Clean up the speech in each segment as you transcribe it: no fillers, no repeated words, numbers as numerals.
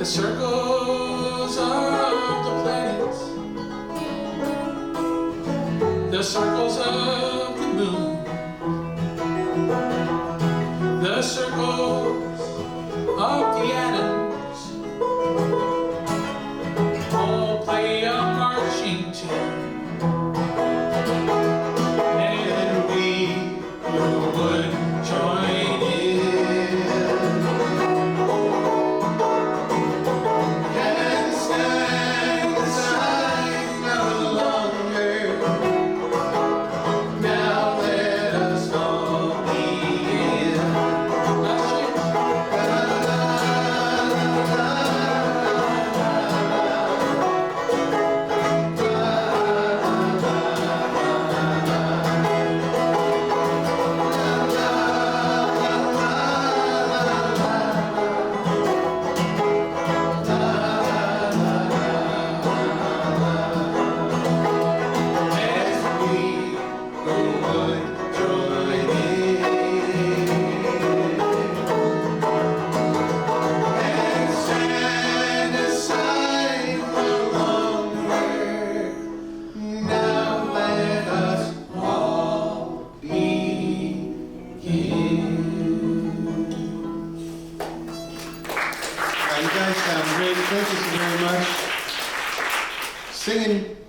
circles of the planets, the circles of the moon, the circles of the atoms, all play a marching tune. And we would join in and stand aside no longer. Now let us all begin.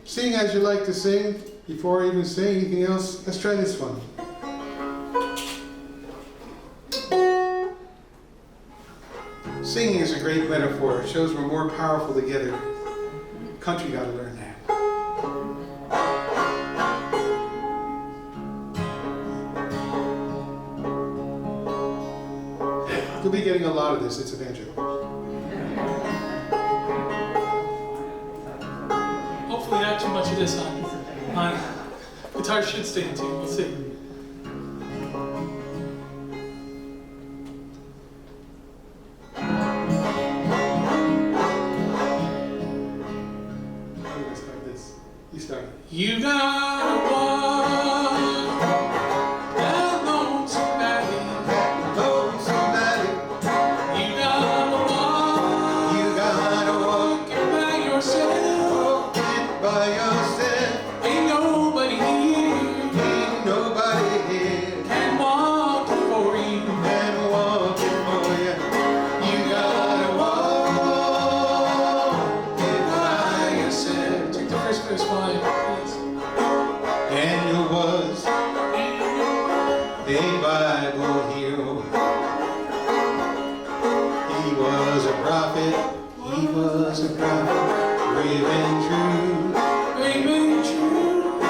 Sing as you like to sing. Before I even say anything else, let's try this one. Singing is a great metaphor. It shows we're more powerful together. Country got to learn that. You'll be getting a lot of this. It's a banjo. Hopefully not too much of this on guitar should stay in tune. We'll see. You start. You gotta walk that lonesome valley. Lonesome valley. You gotta walk. You gotta walk it by yourself. Walk it by yourself. Ain't nobody here. Ain't nobody here. Can walk it for you. Can walk it for you. You gotta walk it by yourself. Take the first verse wide, please. Daniel was a Bible hero. He was a prophet. He was a prophet, brave and true. Brave and true.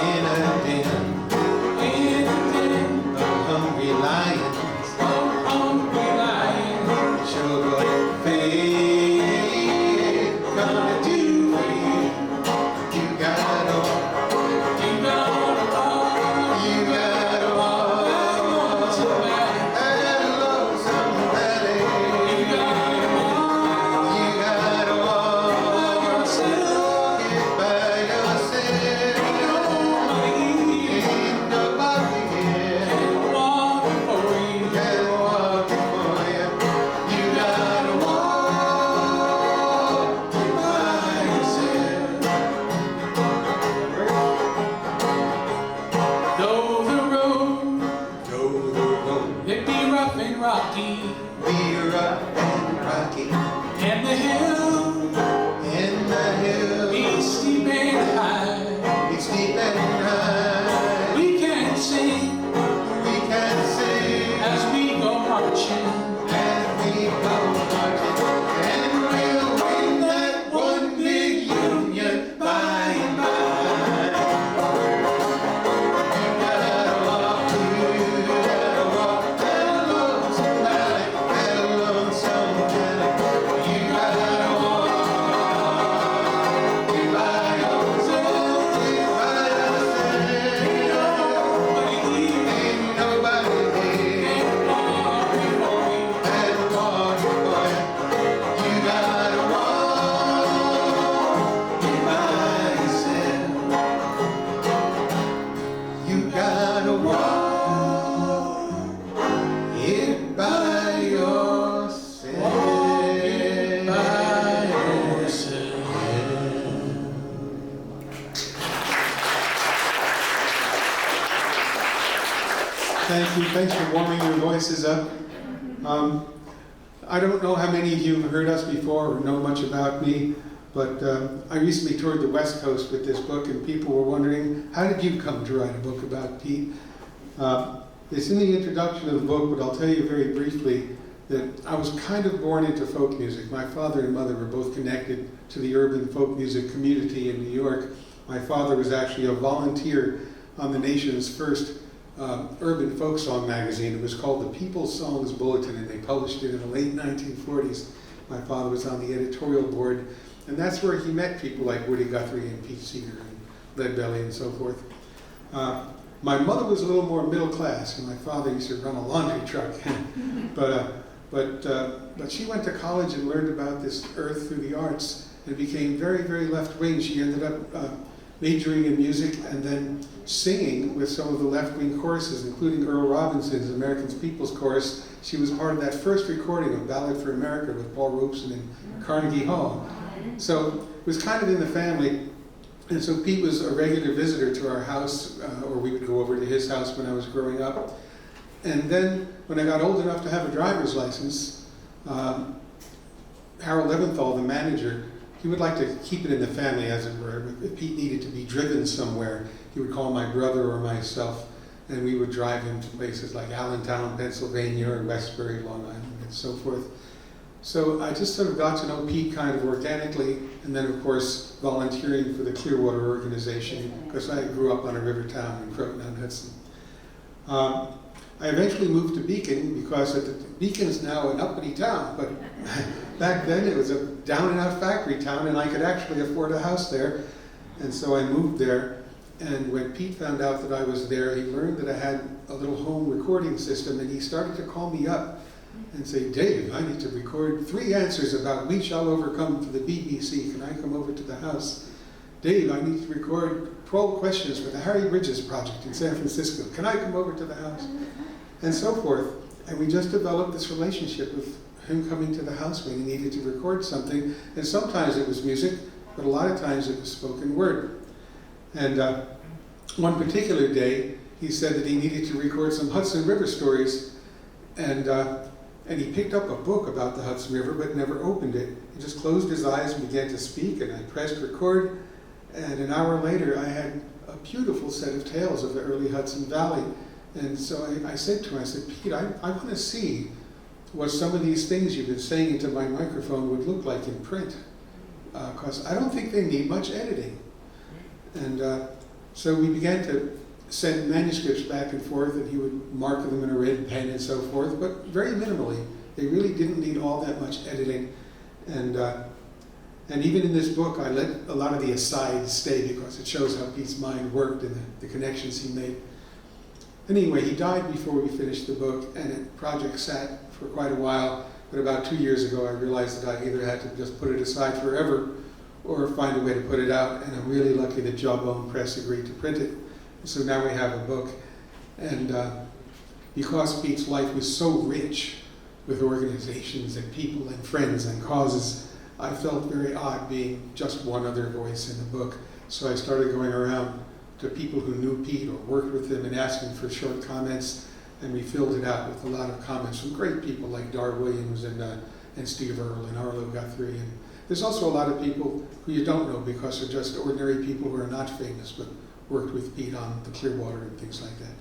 In a den of hungry lions, showed what faith gonna do for you. You gotta walk. You gotta walk that lonesome valley. You gotta walk it by yourself. Ain't nobody here can walk it for you. You gotta walk it by yourself. Though the road it be rough and rocky, Be rough and rocky, and the hill be steep and high, be steep and high. we can sing We can sing as we go marching. as we go marching, and we'll win that one big union by and by. You gotta walk that lonesome valley. Thank you. Thanks for warming your voices up. I don't know how many of you have heard us before or know much about me, but I recently toured the West Coast with this book, and people were wondering, how did you come to write a book about Pete? It's in the introduction of the book, but I'll tell you very briefly that I was kind of born into folk music. My father and mother were both connected to the urban folk music community in New York. My father was actually a volunteer on the nation's first urban folk song magazine. It was called the People's Songs Bulletin, and they published it in the late 1940s. My father was on the editorial board, and that's where he met people like Woody Guthrie and Pete Seeger and Leadbelly and so forth. My mother was a little more middle class, and my father used to run a laundry truck. But she went to college and learned about this earth through the arts and became very, very left-wing. She ended up majoring in music and then singing with some of the left-wing choruses, including Earl Robinson's American People's Chorus. She was part of that first recording of Ballad for America with Paul Robeson in Carnegie Hall. So it was kind of in the family. And so Pete was a regular visitor to our house, or we would go over to his house when I was growing up. And then when I got old enough to have a driver's license, Harold Leventhal, the manager, he would like to keep it in the family, as it were. If Pete needed to be driven somewhere, he would call my brother or myself, and we would drive him to places like Allentown, Pennsylvania, or Westbury, Long Island, and so forth. So I just sort of got to know Pete kind of organically, and then of course volunteering for the Clearwater organization, because I grew up on a river town in Croton-on-Hudson. I eventually moved to Beacon because Beacon's now an uppity town, but back then it was a down-and-out factory town, and I could actually afford a house there, and so I moved there. And when Pete found out that I was there, he learned that I had a little home recording system, and he started to call me up and say, "Dave, I need to record 3 answers about We Shall Overcome for the BBC. Can I come over to the house? Dave, I need to record 12 questions for the Harry Bridges Project in San Francisco. Can I come over to the house?" And so forth. And we just developed this relationship with him coming to the house when he needed to record something. And sometimes it was music, but a lot of times it was spoken word. And one particular day, he said that he needed to record some Hudson River stories. And he picked up a book about the Hudson River, but never opened it. He just closed his eyes and began to speak, and I pressed record. And an hour later, I had a beautiful set of tales of the early Hudson Valley. And so I said to him, I said, "Pete, I want to see what some of these things you've been saying into my microphone would look like in print, because I don't think they need much editing." And so we began to send manuscripts back and forth, and he would mark them in a red pen and so forth, but very minimally. They really didn't need all that much editing. And even in this book, I let a lot of the asides stay because it shows how Pete's mind worked and the connections he made. Anyway, he died before we finished the book, and the project sat for quite a while, but about 2 years ago I realized that I either had to just put it aside forever or find a way to put it out, and I'm really lucky that Jawbone Press agreed to print it. So now we have a book, and because Pete's life was so rich with organizations and people and friends and causes, I felt very odd being just one other voice in the book. So I started going around to people who knew Pete or worked with him and asking for short comments, and we filled it out with a lot of comments from great people like Dar Williams and Steve Earle and Arlo Guthrie. And there's also a lot of people who you don't know because they're just ordinary people who are not famous but worked with Pete on the Clearwater and things like that.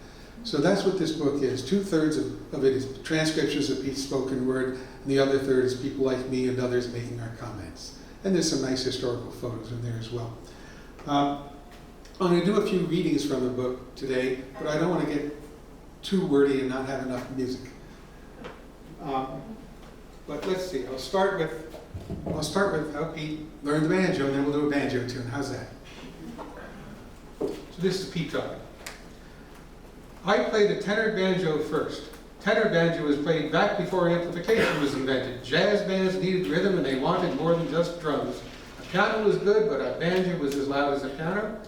So that's what this book is. 2/3 of it is transcriptions of Pete's spoken word, and the other third is people like me and others making our comments. And there's some nice historical photos in there as well. I'm going to do a few readings from the book today, but I don't want to get too wordy and not have enough music. But let's see. I'll start with how Pete learned the banjo, and then we'll do a banjo tune. How's that? So this is Pete talking. "I played the tenor banjo first. Tenor banjo was played back before amplification was invented. Jazz bands needed rhythm, and they wanted more than just drums. A piano was good, but a banjo was as loud as a piano.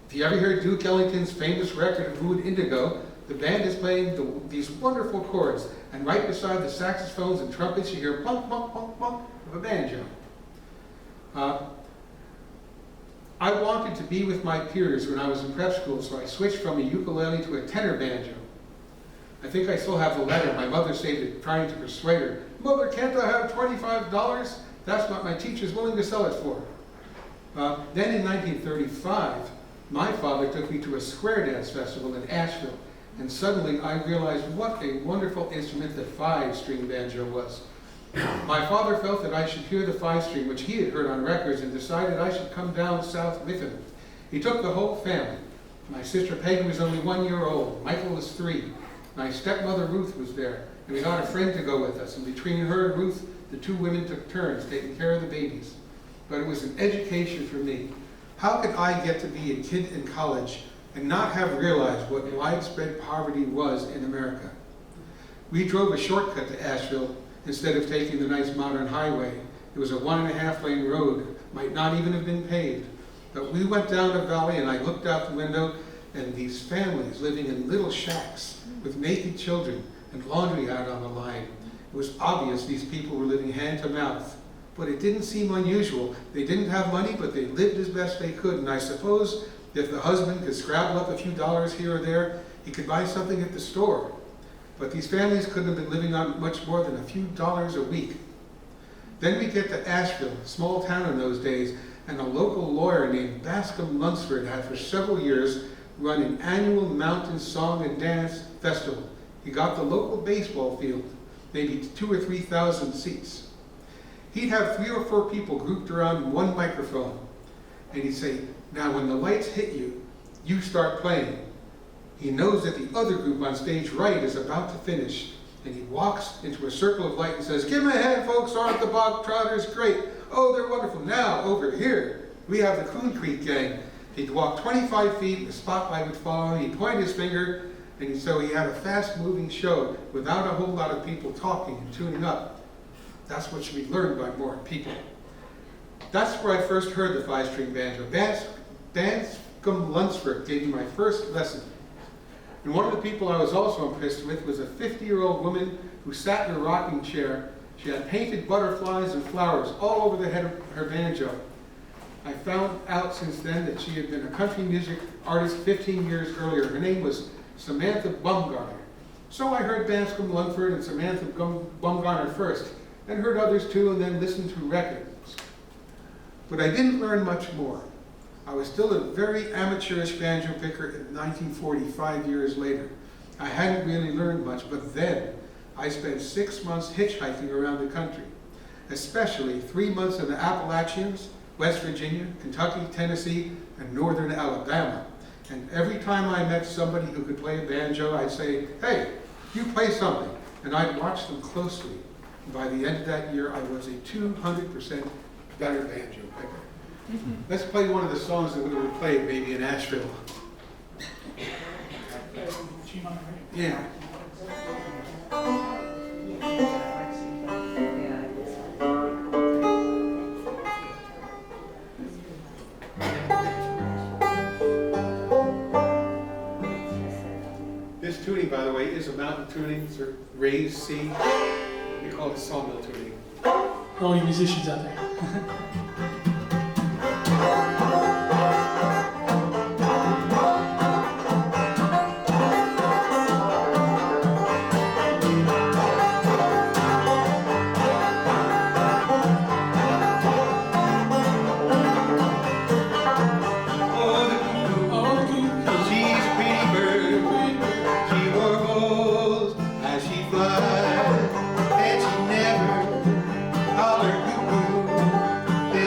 If you ever heard Duke Ellington's famous record of Mood Indigo, the band is playing these wonderful chords, and right beside the saxophones and trumpets you hear plunk, plunk, plunk, plunk of a banjo. I wanted to be with my peers when I was in prep school, so I switched from a ukulele to a tenor banjo. I think I still have the letter. My mother saved it, trying to persuade her. Mother, can't I have $25? That's what my teacher's willing to sell it for. Then in 1935, my father took me to a square dance festival in Asheville, and suddenly I realized what a wonderful instrument the 5-string banjo was. My father felt that I should hear the 5-string, which he had heard on records, and decided I should come down south with him. He took the whole family. My sister Peggy was only 1 year old. Michael was 3. My stepmother Ruth was there, and we got a friend to go with us. And between her and Ruth, the 2 women took turns taking care of the babies. But it was an education for me. How could I get to be a kid in college and not have realized what widespread poverty was in America? We drove a shortcut to Asheville instead of taking the nice modern highway. It was a 1.5-lane road, might not even have been paved. But we went down a valley and I looked out the window, and these families living in little shacks with naked children and laundry out on the line. It was obvious these people were living hand to mouth. But it didn't seem unusual. They didn't have money, but they lived as best they could. And I suppose if the husband could scrabble up a few dollars here or there, he could buy something at the store. But these families couldn't have been living on much more than a few dollars a week. Then we get to Asheville, a small town in those days, and a local lawyer named Bascom Lunsford had for several years run an annual mountain song and dance festival. He got the local baseball field, maybe 2,000 or 3,000 seats. He'd have 3 or 4 people grouped around one microphone, and he'd say, now when the lights hit you, you start playing. He knows that the other group on stage right is about to finish, and he walks into a circle of light and says, give him a hand, folks, aren't the bog trotters great? Oh, they're wonderful. Now, over here, we have the Coon Creek Gang. He'd walk 25 feet, the spotlight would follow him, he'd point his finger, and so he had a fast-moving show without a whole lot of people talking and tuning up. That's what should be learned by more people. That's where I first heard the 5-string banjo. Bascom Lunsford gave me my first lesson. And one of the people I was also impressed with was a 50-year-old woman who sat in a rocking chair. She had painted butterflies and flowers all over the head of her banjo. I found out since then that she had been a country music artist 15 years earlier. Her name was Samantha Bumgarner. So I heard Bascom Lunsford and Samantha Bumgarner first, and heard others too, and then listened to records. But I didn't learn much more. I was still a very amateurish banjo picker in 1945 years later. I hadn't really learned much, but then I spent 6 months hitchhiking around the country, especially 3 months in the Appalachians, West Virginia, Kentucky, Tennessee, and northern Alabama. And every time I met somebody who could play a banjo, I'd say, hey, you play something. And I'd watch them closely. And by the end of that year, I was a 200% better banjo picker. Let's play one of the songs that we would have played maybe in Asheville. Yeah. This tuning, by the way, is a mountain tuning. It's a raised C. We call it sawmill tuning. All you musicians out there. This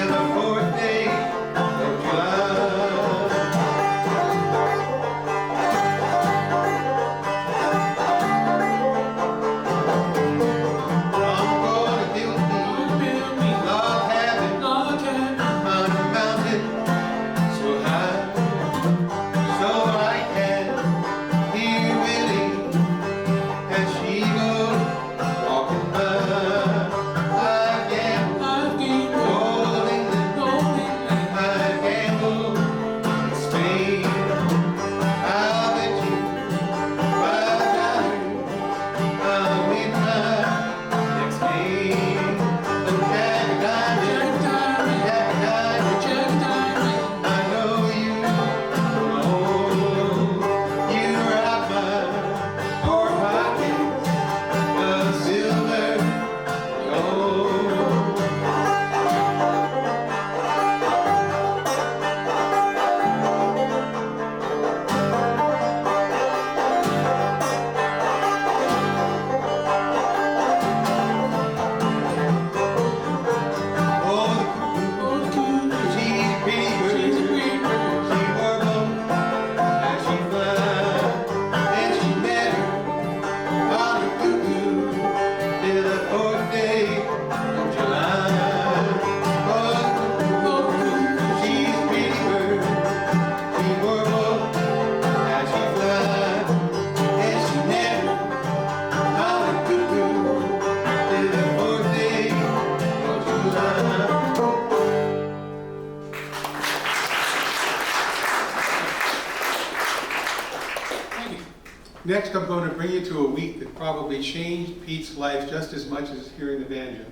Next, I'm going to bring you to a week that probably changed Pete's life just as much as hearing the banjo.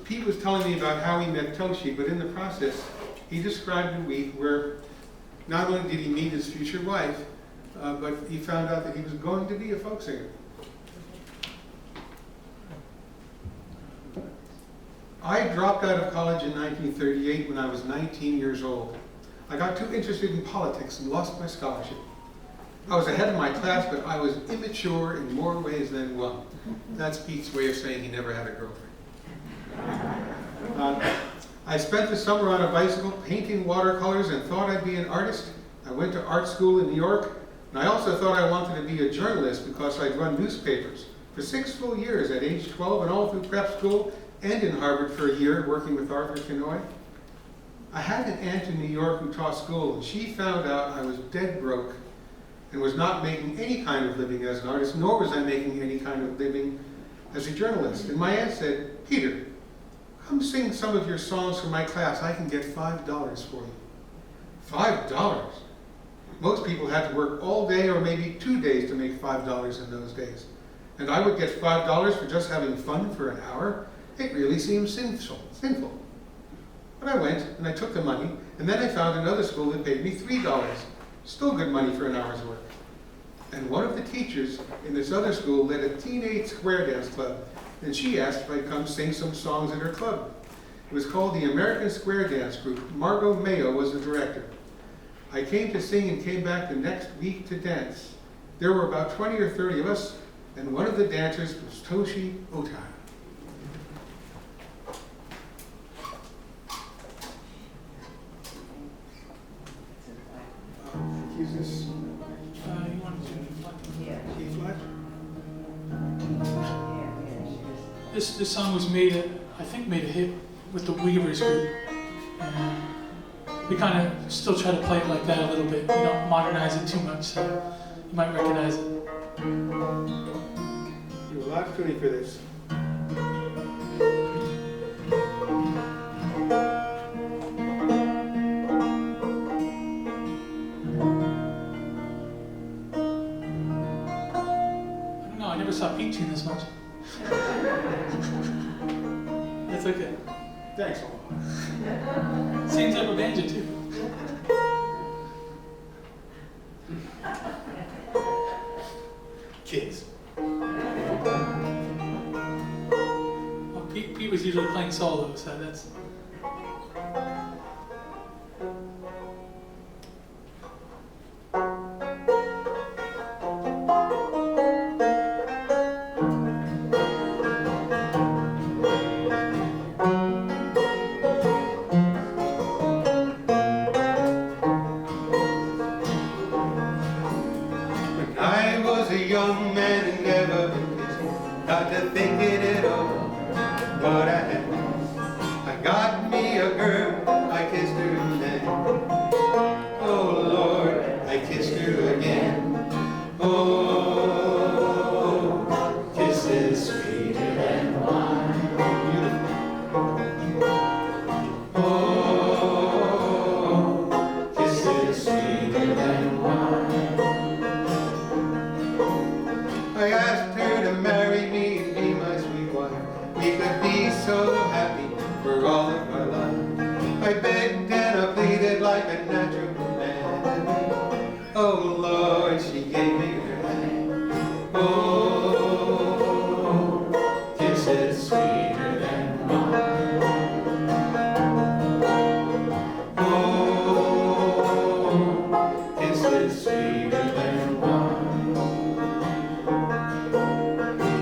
Pete was telling me about how he met Toshi, but in the process, he described a week where not only did he meet his future wife, but he found out that he was going to be a folk singer. I dropped out of college in 1938 when I was 19 years old. I got too interested in politics and lost my scholarship. I was ahead of my class, but I was immature in more ways than one. That's Pete's way of saying he never had a girlfriend. I spent the summer on a bicycle painting watercolors and thought I'd be an artist. I went to art school in New York, and I also thought I wanted to be a journalist because I'd run newspapers for 6 full years at age 12 and all through prep school and in Harvard for a year working with Arthur Kenoy. I had an aunt in New York who taught school, and she found out I was dead broke and was not making any kind of living as an artist, nor was I making any kind of living as a journalist. And my aunt said, "Peter, come sing some of your songs for my class. I can get $5 for you." $5? Most people had to work all day or maybe 2 days to make $5 in those days. And I would get $5 for just having fun for an hour? It really seemed sinful. But I went, and I took the money, and then I found another school that paid me $3. Still good money for an hour's work. And one of the teachers in this other school led a teenage square dance club, and she asked if I'd come sing some songs in her club. It was called the American Square Dance Group. Margot Mayo was the director. I came to sing and came back the next week to dance. There were about 20 or 30 of us, and one of the dancers was Toshi Otai. Is this You want to do E flat? This song was made a hit with the Weavers group. And we kind of still try to play it like that a little bit. We don't modernize it too much, so you might recognize it. You have a lot of tuning for this. I never saw Pete tune this much. That's okay. Thanks a lot. Same type of banjo too. Kids. Well, Pete was usually playing solo, so that's. Young man and never been busy, got to thinking it over, what I had. I got me a girl, I kissed her then. Oh Lord, I kissed her again. Oh, kisses sweeter than wine. Oh, kisses sweeter than wine. I asked her to marry me and be my sweet wife. We could be so happy for all of our life. I begged and I pleaded like a natural man. Oh Lord, she gave me her hand. Oh, kisses sweeter than wine. Oh, kisses sweeter than wine.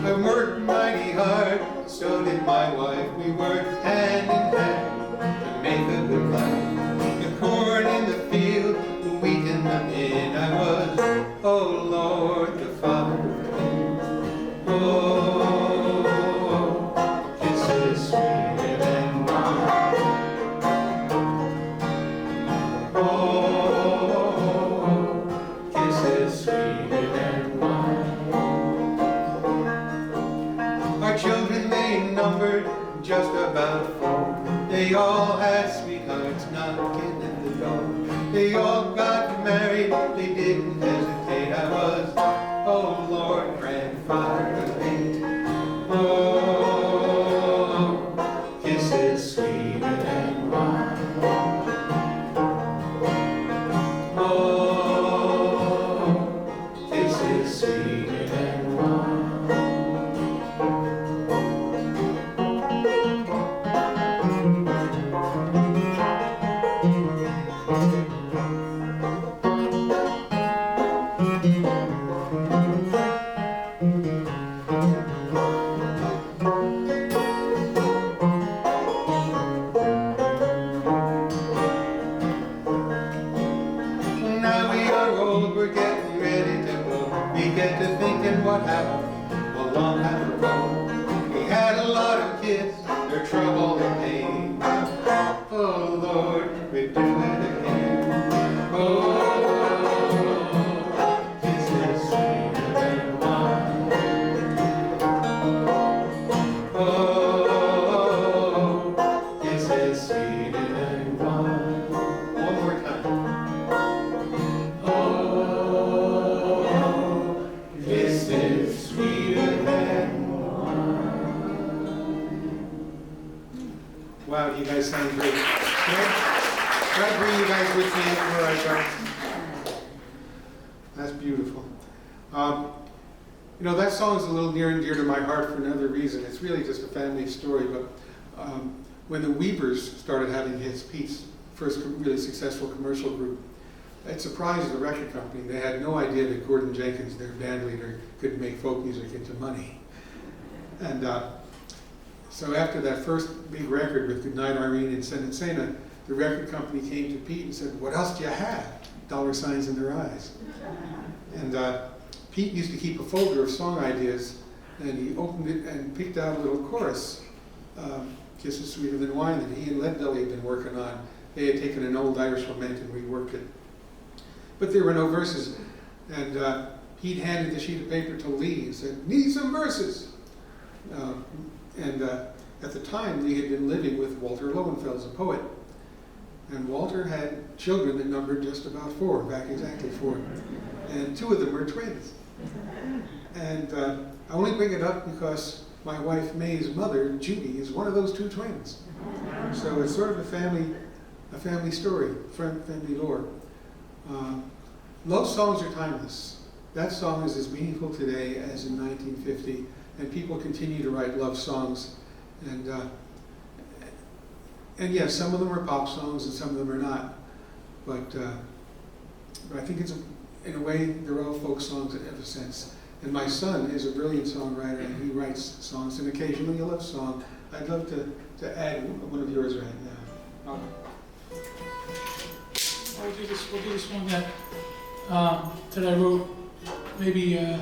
I worked mighty hard, so did my wife. We worked hand in hand to make a good life. The corn in the field, the wheat in the bin. I was, oh Lord, the father of men. Oh, kisses sweeter than wine. Oh, kisses family didn't hesitate. I was, oh Lord, grandfather of 8. Oh, kisses sweeter than wine. Oh, kisses sweeter than wine. Now we are old, we're getting ready to go. We get to thinking what happened a long time ago. We had a lot of kids, their trouble and pain. Oh Lord, we do it again. Oh, kisses sweeter than wine. Oh, kisses sweeter than wine. One more time. Oh, kisses sweeter than wine. Wow, you guys sound great. Can I bring you guys with me where I go? That's beautiful. You know, that song is a little near and dear to my heart for another reason. It's really just a family story, but when the Weavers started having hits, Pete's first really successful commercial group, it surprised the record company. They had no idea that Gordon Jenkins, their band leader, could make folk music into money. And so after that first big record with Goodnight Irene and Send It Sena, the record company came to Pete and said, "What else do you have?" Dollar signs in their eyes. And Pete used to keep a folder of song ideas, and he opened it and picked out a little chorus, Kisses Sweeter Than Wine, that he and Leadbelly had been working on. They had taken an old Irish lament and reworked it. But there were no verses. And Pete handed the sheet of paper to Lee and said, "Need some verses." At the time, Lee had been living with Walter Lowenfels, a poet. And Walter had children that numbered just about 4, back exactly 4. And 2 of them were twins. And I only bring it up because my wife May's mother, Judy, is one of those 2 twins. So it's sort of a family story, family lore. Love songs are timeless. That song is as meaningful today as in 1950, and people continue to write love songs. And yes, some of them are pop songs and some of them are not. But I think in a way, they're all folk songs in a sense. And my son is a brilliant songwriter, and he writes songs, and occasionally a love song. I'd love to add one of yours right now. We'll do this one that I wrote maybe a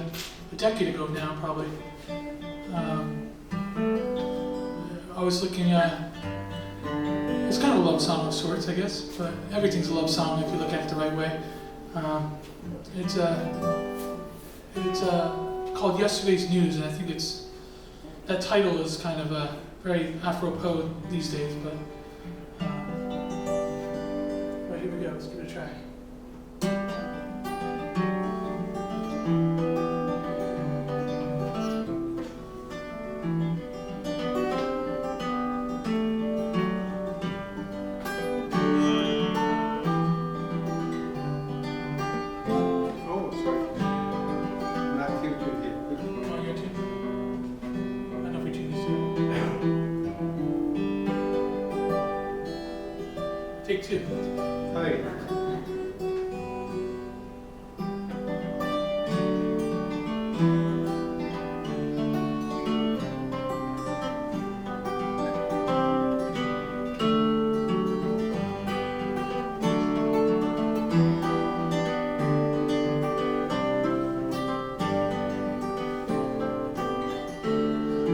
decade ago now, probably. I was looking at, it's kind of a love song of sorts, I guess, but everything's a love song if you look at it the right way. It's called Yesterday's News, and I think that title is kind of very apropos these days, but here we go, let's give it a try. Take 2. Hi.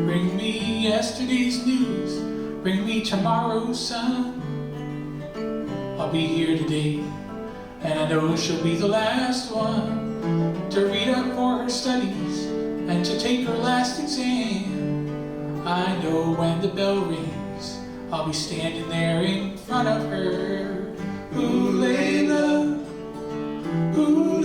Bring me yesterday's news, bring me tomorrow's sun. I'll be here today, and I know she'll be the last one to read up for her studies and to take her last exam. I know when the bell rings, I'll be standing there in front of her. Ooh, Layla, ooh,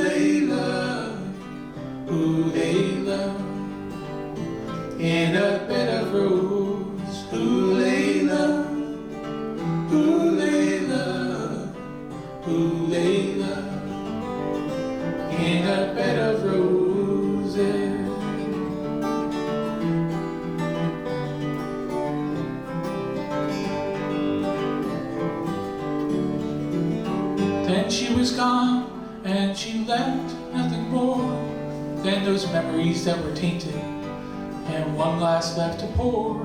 in a bed of roses. Then she was gone, and she left nothing more than those memories that were tainted, and one glass left to pour.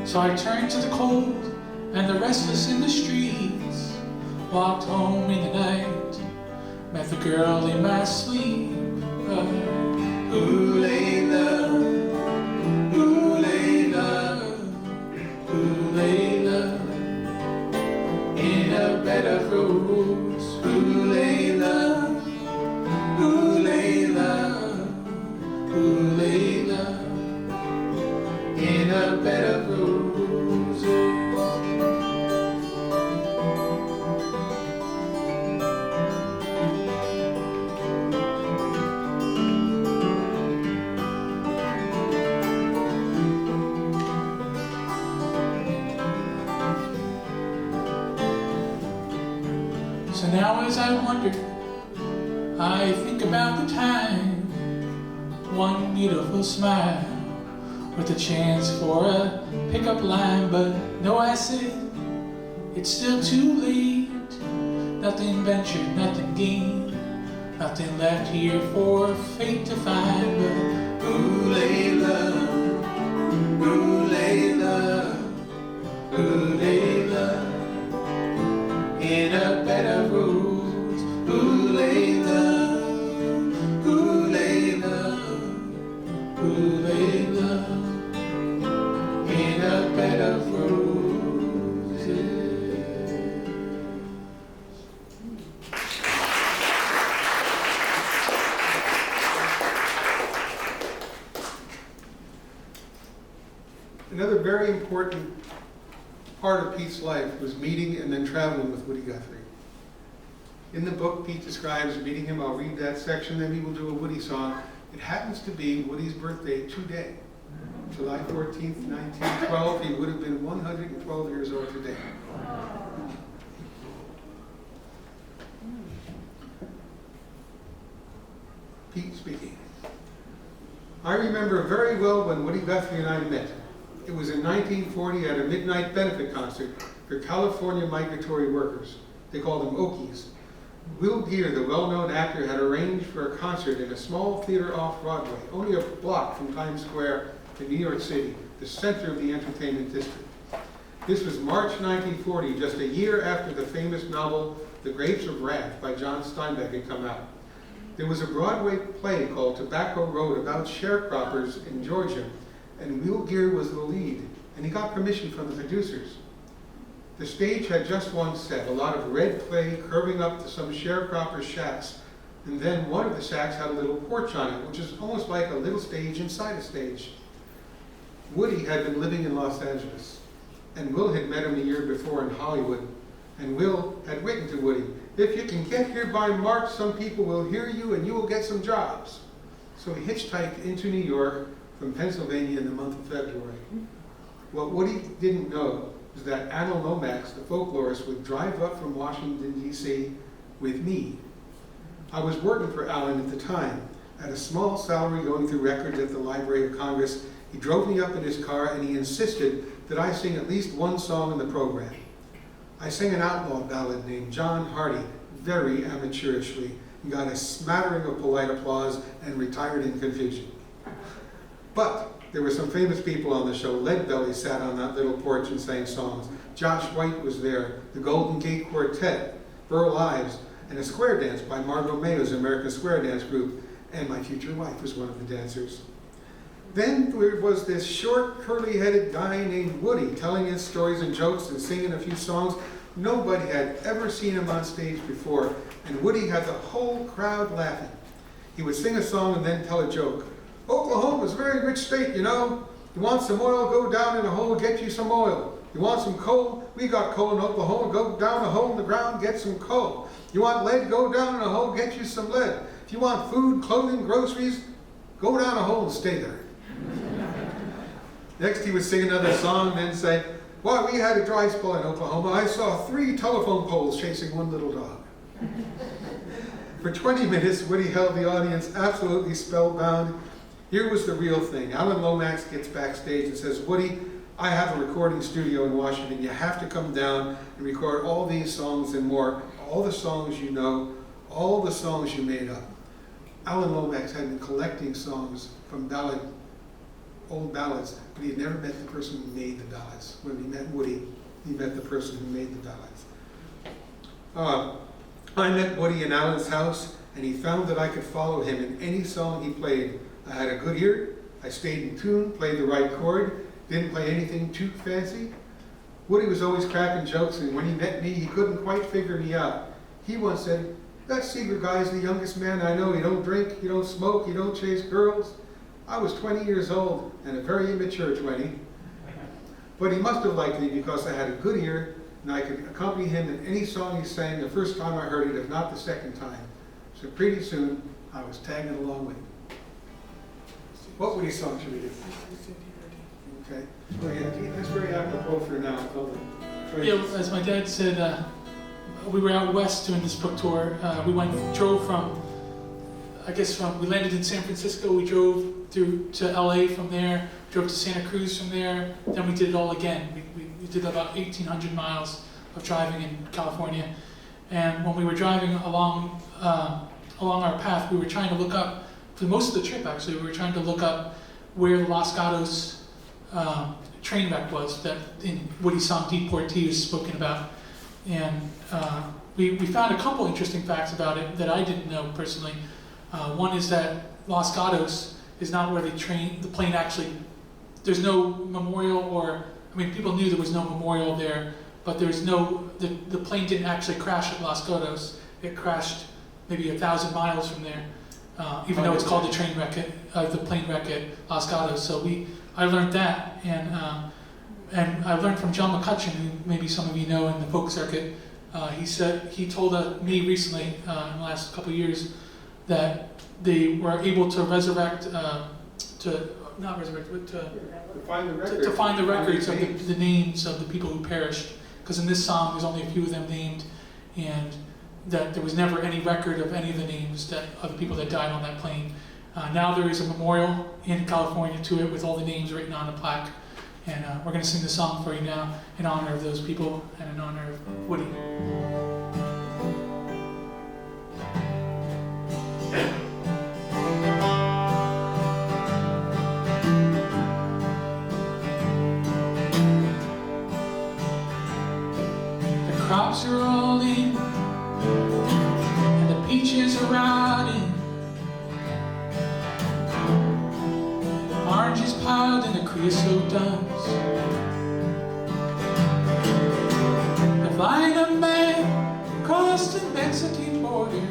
So I turned to the cold and the restless in the streets, walked home in the night, met the girl in my sleep. Ooh, Layla, ooh, Layla, ooh, Layla, in a bed of rose. Ooh, Layla, ooh, Layla, ooh, Layla, in a bed of roses. So now as I wonder, I think about the time, one beautiful smile with a chance for a pickup line. But no, I said, it's still too late. Nothing ventured, nothing gained, nothing left here for fate to find. But ooh, Layla, ooh, Layla, ooh, Layla, in a bed of rose. Ooh, Layla, ooh, Layla, ooh, Layla, in a bed of roses. Another very important part of Pete's life was meeting and then traveling with Woody Guthrie. In the book, Pete describes meeting him. I'll read that section, then we will do a Woody song. It happens to be Woody's birthday today, July 14th, 1912. He would have been 112 years old today. Pete speaking. I remember very well when Woody Guthrie and I met. It was in 1940 at a midnight benefit concert for California migratory workers. They called them Okies. Will Geer, the well-known actor, had arranged for a concert in a small theater off Broadway, only a block from Times Square in New York City, the center of the entertainment district. This was March 1940, just a year after the famous novel The Grapes of Wrath by John Steinbeck had come out. There was a Broadway play called Tobacco Road about sharecroppers in Georgia, and Will Geer was the lead, and he got permission from the producers. The stage had just one set, a lot of red clay curving up to some sharecropper shacks, and then one of the shacks had a little porch on it, which is almost like a little stage inside a stage. Woody had been living in Los Angeles, and Will had met him a year before in Hollywood, and Will had written to Woody, "If you can get here by March, some people will hear you and you will get some jobs." So he hitchhiked into New York from Pennsylvania in the month of February. What Woody didn't know was that Anna Lomax, the folklorist, would drive up from Washington, D.C. with me. I was working for Alan at the time, at a small salary going through records at the Library of Congress. He drove me up in his car and he insisted that I sing at least one song in the program. I sang an outlaw ballad named John Hardy, very amateurishly, and got a smattering of polite applause and retired in confusion. But there were some famous people on the show. Leadbelly sat on that little porch and sang songs. Josh White was there, the Golden Gate Quartet, Burl Ives, and a square dance by Margot Mayo's American Square Dance Group, and my future wife was one of the dancers. Then there was this short, curly-headed guy named Woody telling his stories and jokes and singing a few songs. Nobody had ever seen him on stage before, and Woody had the whole crowd laughing. He would sing a song and then tell a joke. "Oklahoma's a very rich state, you know. You want some oil, go down in a hole, get you some oil. You want some coal? We got coal in Oklahoma, go down a hole in the ground, get some coal. You want lead, go down in a hole, get you some lead. If you want food, clothing, groceries, go down a hole and stay there." Next he would sing another song and then say, "Why, we had a dry spell in Oklahoma. I saw 3 telephone poles chasing one little dog." For 20 minutes, Woody held the audience absolutely spellbound. Here was the real thing. Alan Lomax gets backstage and says, Woody, I have a recording studio in Washington. You have to come down and record all these songs and more. All the songs you know, all the songs you made up. Alan Lomax had been collecting songs from old ballads, but he had never met the person who made the ballads. When he met Woody, he met the person who made the ballads. I met Woody in Alan's house, and he found that I could follow him in any song he played. I had a good ear, I stayed in tune, played the right chord, didn't play anything too fancy. Woody was always cracking jokes, and when he met me, he couldn't quite figure me out. He once said, that Seeger guy is the youngest man I know. He don't drink, he don't smoke, he don't chase girls. I was 20 years old, and a very immature 20. But he must have liked me because I had a good ear, and I could accompany him in any song he sang the first time I heard it, if not the second time. So pretty soon, I was tagging along with him. What Woody song should we do? Okay. Oh yeah, that's very apropos for now. Yeah, as my dad said, we were out west doing this book tour. We drove from, we landed in San Francisco, we drove through to LA from there, drove to Santa Cruz from there, then we did it all again. We did about 1,800 miles of driving in California. And when we were driving along our path, we were trying to look up, for most of the trip actually, we were trying to look up where Los Gatos train wreck was that in Woody's song Deportee was spoken about. And we found a couple interesting facts about it that I didn't know personally. One is that Los Gatos is not where the plane actually, there's no memorial people knew there was no memorial there, but there's the plane didn't actually crash at Los Gatos. It crashed maybe 1,000 miles from there, even though it's called the plane wreck at Los Gatos. So I learned that, and I learned from John McCutcheon, who maybe some of you know in the folk circuit. He told me recently, in the last couple of years, that they were able to find the records of the names of the people who perished. Because in this song, there's only a few of them named, and that there was never any record of any of the names of the people that died on that plane. Now there is a memorial in California to it with all the names written on a plaque. And we're going to sing the song for you now in honor of those people and in honor of Woody. The crops are all in and the peaches are rotting. Oranges piled in the creosote dumps. They're flying a man across the Mexican border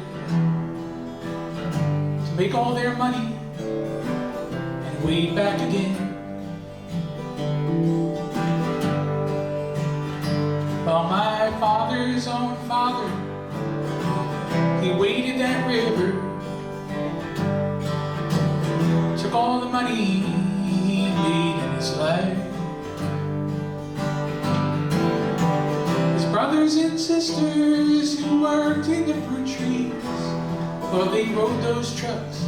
to make all their money and wade back again. Well, my father's own father, he waded that river, took all the money he made in his life. His brothers and sisters who worked in the fruit trees, well, they rode those trucks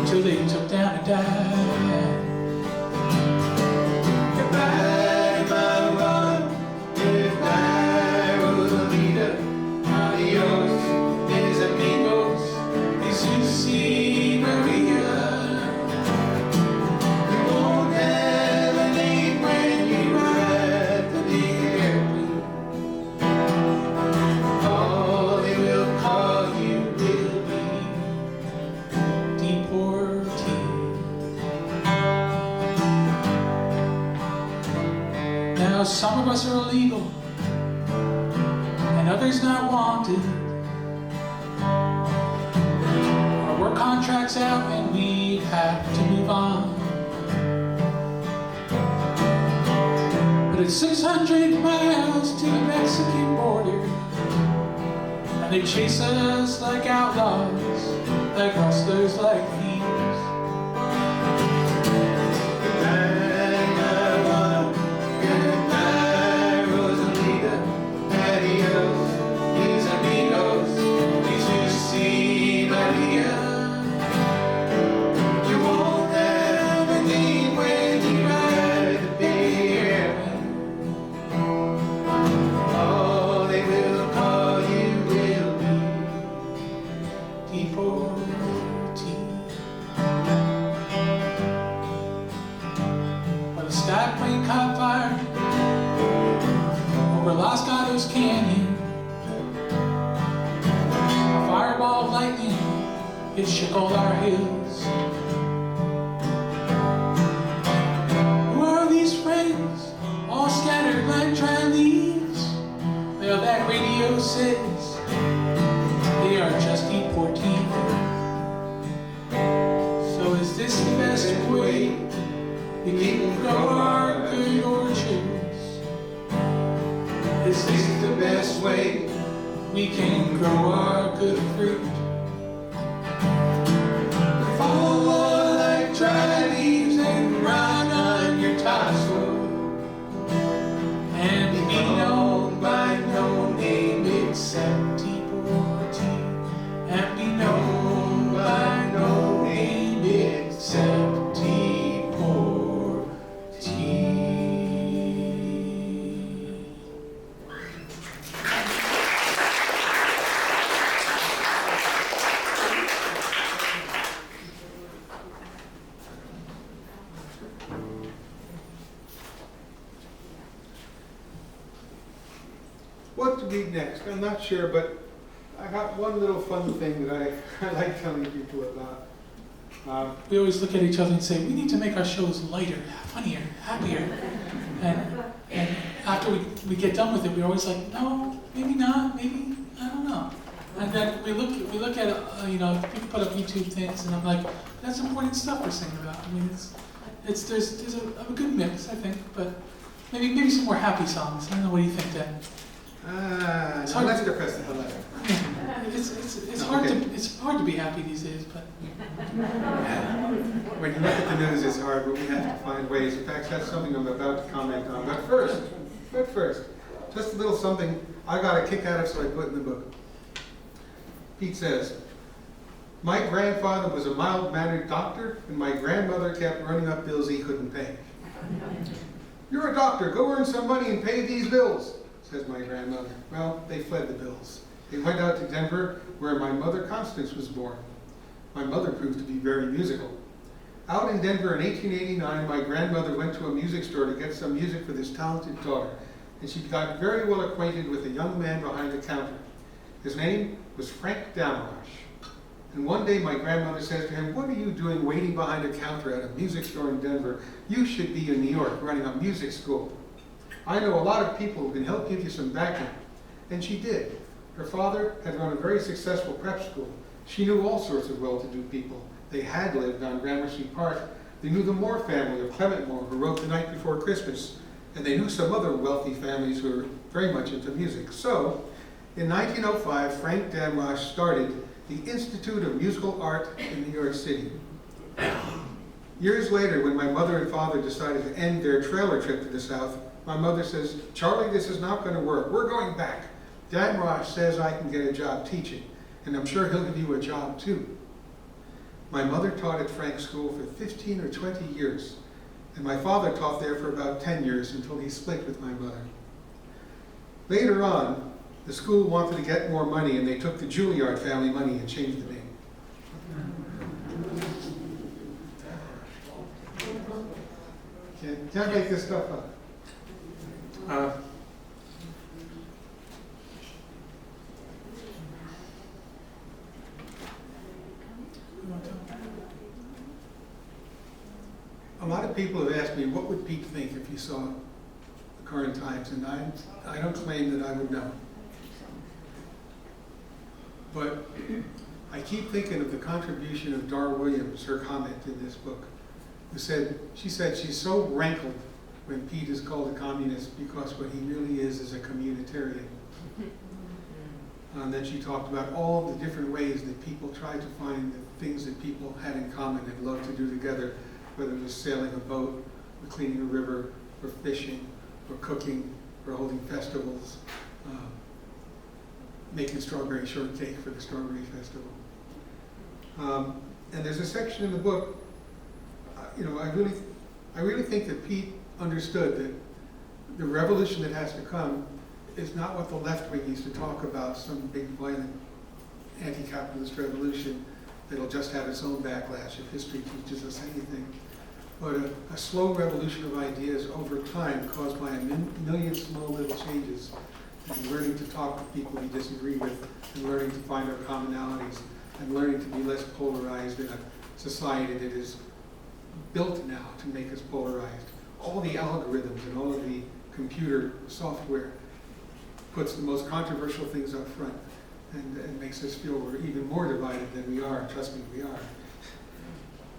till they took down and died. Goodbye, my one, goodbye, Rosalita, adios, mis amigos, Jesus y Maria. Now some of us are illegal and others not wanted. Our work contract's out and we have to move on. But it's 600 miles to the Mexican border, and they chase us like outlaws, like rustlers, like thieves. Jesus But a stack plane caught fire over Los Gatos Canyon. A fireball of lightning, it shook all our hills. Who are these friends, all scattered like dry leaves? Well, that radio says they are just deportees. So is this the best way we can grow our good orchards? Is this the best way we can grow our good fruit? Fall like dry leaves and run on your topsoil, and be known by no name except deportee, and be known by no name except deportee. What to read next? I'm not sure, but I got one little fun thing that I like telling people about. We always look at each other and say, we need to make our shows lighter, funnier, happier. And after we get done with it, we're always like, no, maybe not, maybe, I don't know. And then we look at, people put up YouTube things, and I'm like, that's important stuff we're singing about. I mean, there's a good mix, I think, but maybe some more happy songs. I don't know, what do you think, Dan? It's hard to depress the hell out of it. It's hard to be happy these days, but When you look at the news, it's hard, but we have to find ways. In fact, that's something I'm about to comment on. But first, just a little something I got a kick out of, so I put in the book. Pete says, my grandfather was a mild-mannered doctor, and my grandmother kept running up bills he couldn't pay. You're a doctor, go earn some money and pay these bills, says my grandmother. Well, they fled the bills. They went out to Denver, where my mother Constance was born. My mother proved to be very musical. Out in Denver in 1889, my grandmother went to a music store to get some music for this talented daughter, and she got very well acquainted with a young man behind the counter. His name was Frank Damrosch. And one day my grandmother says to him, what are you doing waiting behind a counter at a music store in Denver? You should be in New York running a music school. I know a lot of people who can help give you some backing. And she did. Her father had run a very successful prep school. She knew all sorts of well-to-do people. They had lived on Gramercy Park. They knew the Moore family of Clement Moore, who wrote The Night Before Christmas. And they knew some other wealthy families who were very much into music. So, in 1905, Frank Damrosch started the Institute of Musical Art in New York City. Years later, when my mother and father decided to end their trailer trip to the South, my mother says, Charlie, this is not going to work. We're going back. Damrosch says I can get a job teaching, and I'm sure he'll give you a job too. My mother taught at Frank's school for 15 or 20 years, and my father taught there for about 10 years until he split with my mother. Later on, the school wanted to get more money, and they took the Juilliard family money and changed the name. Can't make this stuff up. A lot of people have asked me, what would Pete think if he saw the current times? And I don't claim that I would know. But I keep thinking of the contribution of Dar Williams, her comment in this book, she said she's so rankled when Pete is called a communist because what he really is a communitarian. And then she talked about all the different ways that people tried to find the things that people had in common and loved to do together, whether it was sailing a boat, or cleaning a river, or fishing, or cooking, or holding festivals, making strawberry shortcake for the Strawberry Festival. And there's a section in the book, I really think that Pete understood that the revolution that has to come is not what the left wing used to talk about, some big violent anti-capitalist revolution that'll just have its own backlash if history teaches us anything. But a slow revolution of ideas over time caused by a million small little changes, and learning to talk with people we disagree with, and learning to find our commonalities, and learning to be less polarized in a society that is built now to make us polarized. All the algorithms and all of the computer software puts the most controversial things up front and makes us feel we're even more divided than we are. Trust me, we are.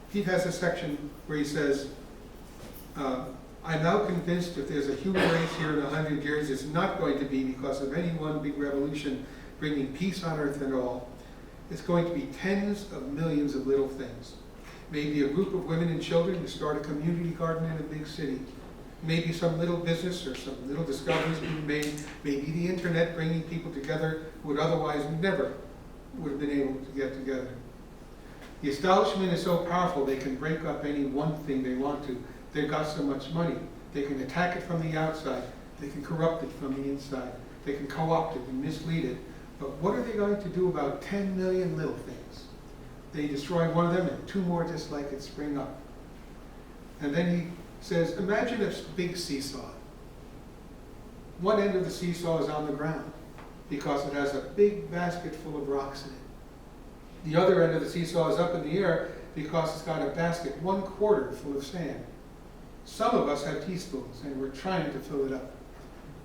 He has a section where he says, I'm now convinced if there's a human race here in 100 years, it's not going to be because of any one big revolution bringing peace on earth and all. It's going to be tens of millions of little things. Maybe a group of women and children who start a community garden in a big city. Maybe some little business or some little discoveries being made. Maybe the internet bringing people together who would otherwise never would have been able to get together. The establishment is so powerful they can break up any one thing they want to. They've got so much money. They can attack it from the outside. They can corrupt it from the inside. They can co-opt it and mislead it. But what are they going to do about 10 million little things? They destroy one of them and two more just like it spring up. And then he says, imagine a big seesaw. One end of the seesaw is on the ground because it has a big basket full of rocks in it. The other end of the seesaw is up in the air because it's got a basket 1/4 full of sand. Some of us have teaspoons and we're trying to fill it up.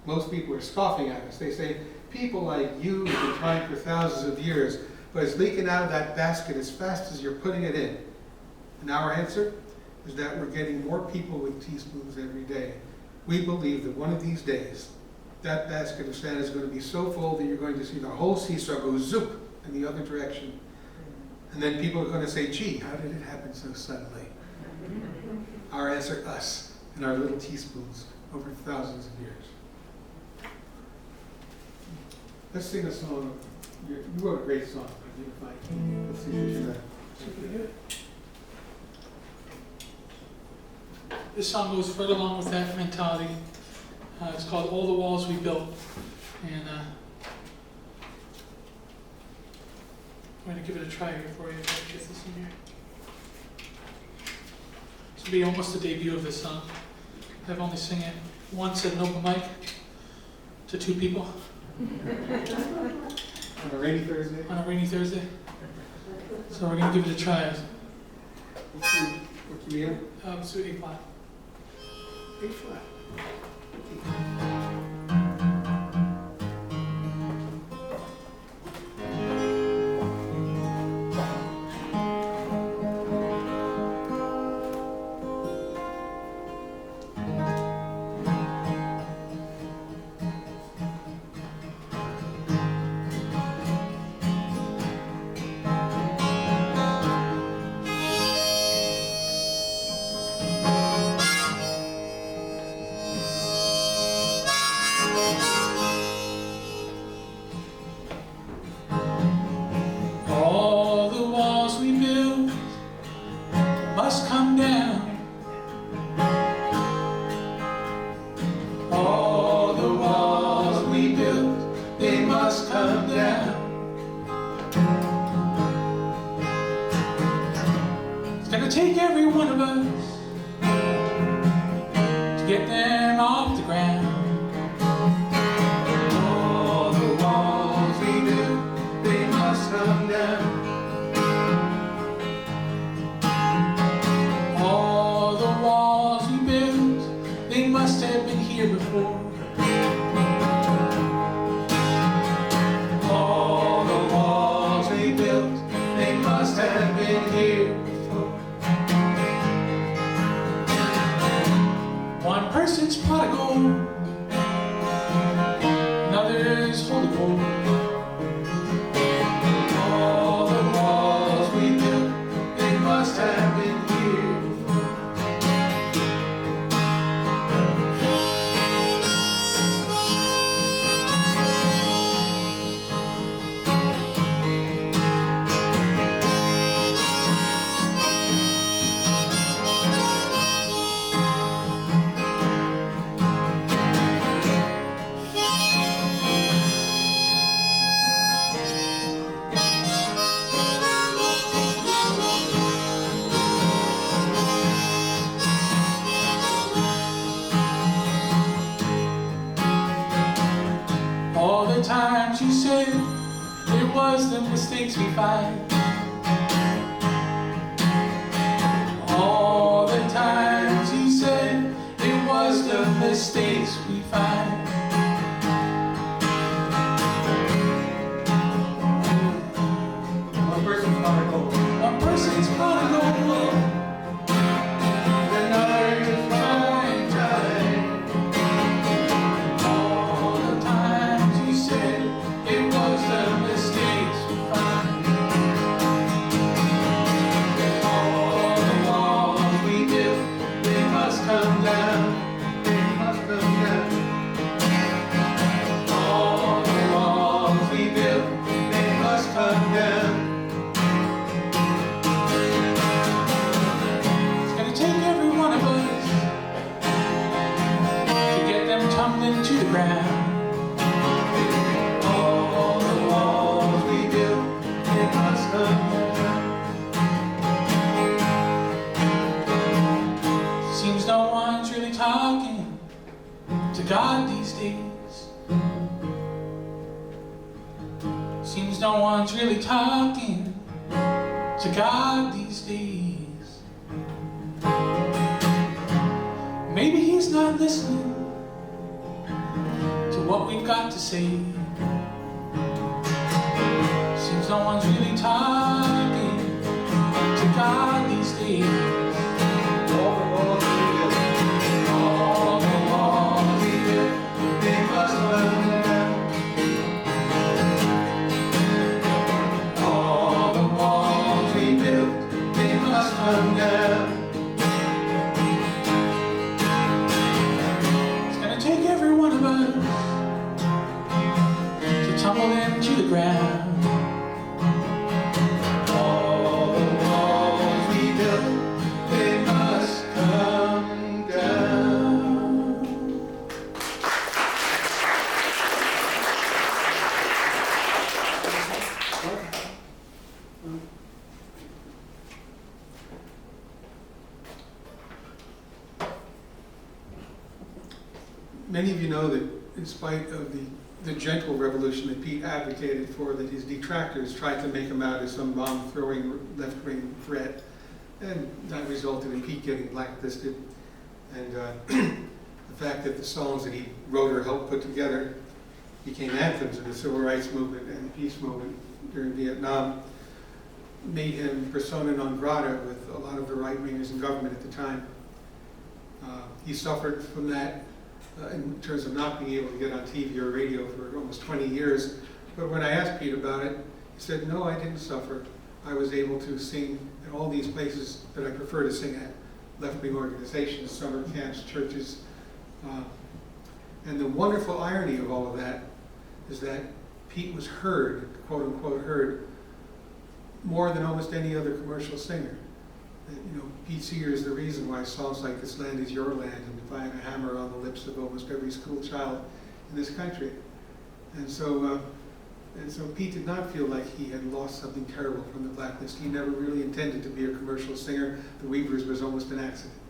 Most people are scoffing at us. They say, people like you have been trying for thousands of years, but it's leaking out of that basket as fast as you're putting it in. And our answer is that we're getting more people with teaspoons every day. We believe that one of these days, that basket of sand is going to be so full that you're going to see the whole seesaw go zoop in the other direction. And then people are going to say, gee, how did it happen so suddenly? Our answer, us, and our little teaspoons over thousands of years. Let's sing a song. You wrote a great song. Let's see what you got. This song goes right along with that mentality. It's called All the Walls We Built. And I'm going to give it a try here for you if I get this in here. This will be almost the debut of this song. I've only sung it once at an open mic to 2 people. On a rainy Thursday? On a rainy Thursday. So we're going to give it a try. What key in? So A flat. A flat. All the walls we build must come down. All the walls we build, they must come down. It's gonna take every one of us to get them off the ground. All the walls we build, they must come down. All the walls we built, they must have been here before. All the walls we built, they must have been here before. One person's pot of gold, another's holy gold. All the walls we built, they must have been here before. we fight. All the times you said it was the mistakes we find. One person's gonna go. One person's gonna go, Another is fine time. all the times you said it was the mistakes we find. All the walls we built, they must come down. They must come down. All the walls we built, They must come down. it's gonna take every one of us to get them tumbling to the ground. All the walls we built, they must come down. Seems no one's really talking to God these days. Seems no one's really talking to God these days. Maybe he's not listening to what we've got to say. Seems no one's really talking to God these days. All the walls we built, All the walls we built, they must come down. all the walls we built, They must come down. it's gonna take every one of us to tumble them to the ground. All the walls we built, they must come down. Many of you know that in spite of the gentle revolution that Pete advocated for, that his detractors tried to make him out as some bomb-throwing left-wing threat, and that resulted in Pete getting blacklisted. And the fact that the songs that he wrote or helped put together became anthems of the civil rights movement and the peace movement during Vietnam made him persona non grata with a lot of the right-wingers in government at the time. He suffered from that in terms of not being able to get on TV or radio for almost 20 years. But when I asked Pete about it, he said, no, I didn't suffer. I was able to sing at all these places that I prefer to sing at, left-wing organizations, summer camps, churches. And the wonderful irony of all of that is that Pete was heard, quote-unquote heard, more than almost any other commercial singer. You know, Pete Seeger is the reason why songs like This Land Is Your Land and If I Had a Hammer on the lips of almost every school child in this country. And so Pete did not feel like he had lost something terrible from the blacklist. He never really intended to be a commercial singer. The Weavers was almost an accident.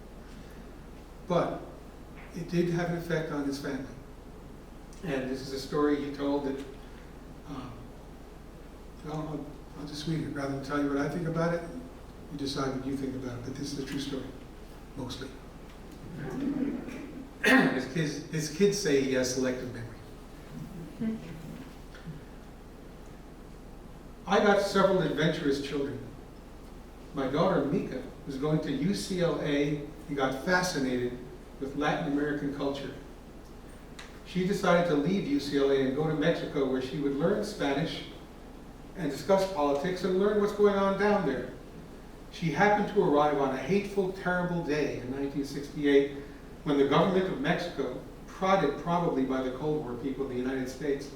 But it did have an effect on his family. And this is a story he told that, I'll just read it rather than tell you what I think about it. You decide what you think about it, but this is a true story, mostly. His kids say he has selective memory. I got several adventurous children. My daughter Mika was going to UCLA and got fascinated with Latin American culture. She decided to leave UCLA and go to Mexico, where she would learn Spanish and discuss politics and learn what's going on down there. She happened to arrive on a hateful, terrible day in 1968 when the government of Mexico, prodded probably by the Cold War people in the United States,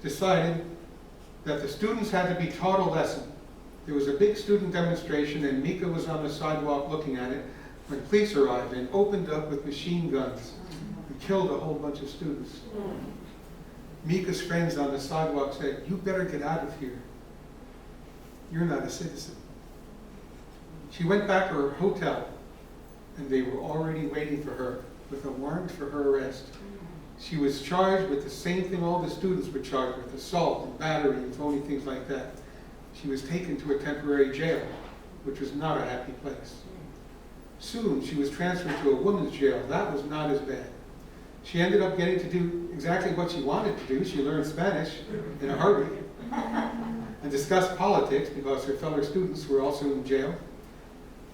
decided that the students had to be taught a lesson. There was a big student demonstration and Mika was on the sidewalk looking at it when police arrived and opened up with machine guns and killed a whole bunch of students. Mika's friends on the sidewalk said, "You better get out of here. You're not a citizen." She went back to her hotel and they were already waiting for her with a warrant for her arrest. She was charged with the same thing all the students were charged with, assault and battery and phony things like that. she was taken to a temporary jail, which was not a happy place. Soon, she was transferred to a women's jail. That was not as bad. She ended up getting to do exactly what she wanted to do. She learned Spanish in a hurry and discussed politics because her fellow students were also in jail.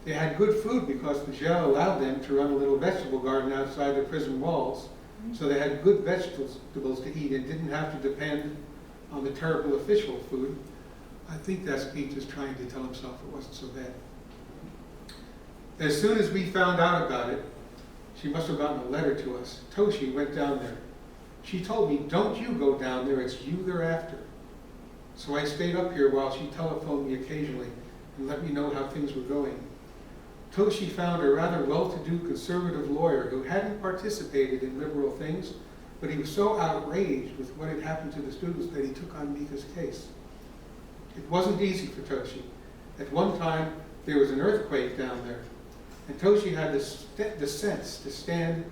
They had good food because the jail allowed them to run a little vegetable garden outside the prison walls, so they had good vegetables to eat and didn't have to depend on the terrible official food. I think that speech is trying to tell himself it wasn't so bad. As soon as we found out about it, she must have gotten a letter to us. Toshi went down there. She told me, "Don't you go down there, it's you they're after." So I stayed up here while she telephoned me occasionally and let me know how things were going. Toshi found a rather well-to-do conservative lawyer who hadn't participated in liberal things, but he was so outraged with what had happened to the students that he took on Mika's case. It wasn't easy for Toshi. At one time, there was an earthquake down there, and Toshi had the sense to stand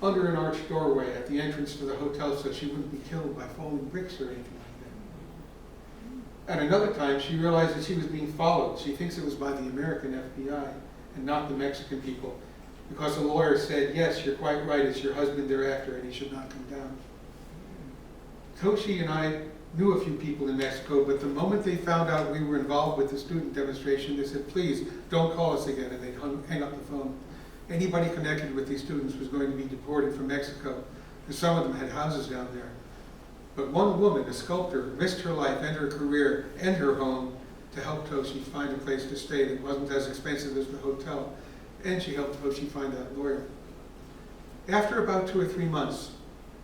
under an arched doorway at the entrance to the hotel so she wouldn't be killed by falling bricks or anything like that. At another time, she realized that she was being followed. She thinks it was by the American FBI and not the Mexican people, because the lawyer said, "Yes, you're quite right, it's your husband they're after, and he should not come down." Toshi and I knew a few people in Mexico, but the moment they found out we were involved with the student demonstration, they said, "Please, don't call us again," and they'd hang up the phone. Anybody connected with these students was going to be deported from Mexico, and some of them had houses down there. But one woman, a sculptor, risked her life and her career and her home to help Toshi find a place to stay that wasn't as expensive as the hotel, and she helped Toshi find that lawyer. After about 2 or 3 months,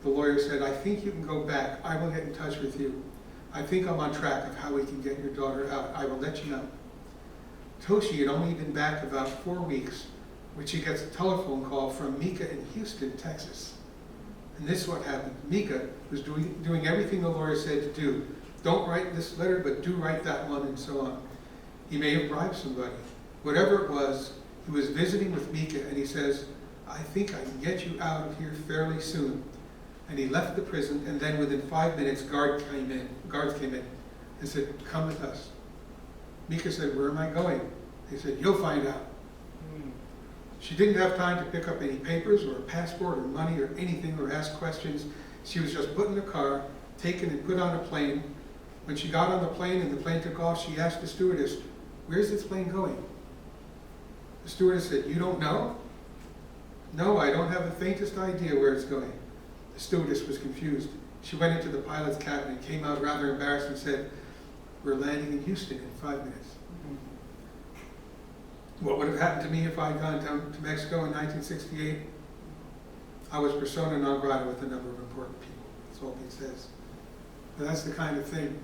the lawyer said, "I think you can go back. I will get in touch with you. I think I'm on track of how we can get your daughter out. I will let you know." Toshi had only been back about 4 weeks when she gets a telephone call from Mika in Houston, Texas. And this is what happened. Mika was doing everything the lawyer said to do. Don't write this letter, but do write that one, and so on. He may have bribed somebody. Whatever it was, he was visiting with Mika, and he says, "I think I can get you out of here fairly soon." And he left the prison, and then within 5 minutes, guards came in and said, "Come with us." Mika said, "Where am I going?" They said, "You'll find out." She didn't have time to pick up any papers or a passport or money or anything or ask questions. She was just put in a car, taken and put on a plane. When she got on the plane and the plane took off, she asked the stewardess, "Where's this plane going?" The stewardess said, "You don't know?" "No, I don't have the faintest idea where it's going." The stewardess was confused. She went into the pilot's cabin and came out rather embarrassed and said, "We're landing in Houston in 5 minutes. What would have happened to me if I had gone down to Mexico in 1968? I was persona non grata with a number of important people. That's all he says. But that's the kind of thing.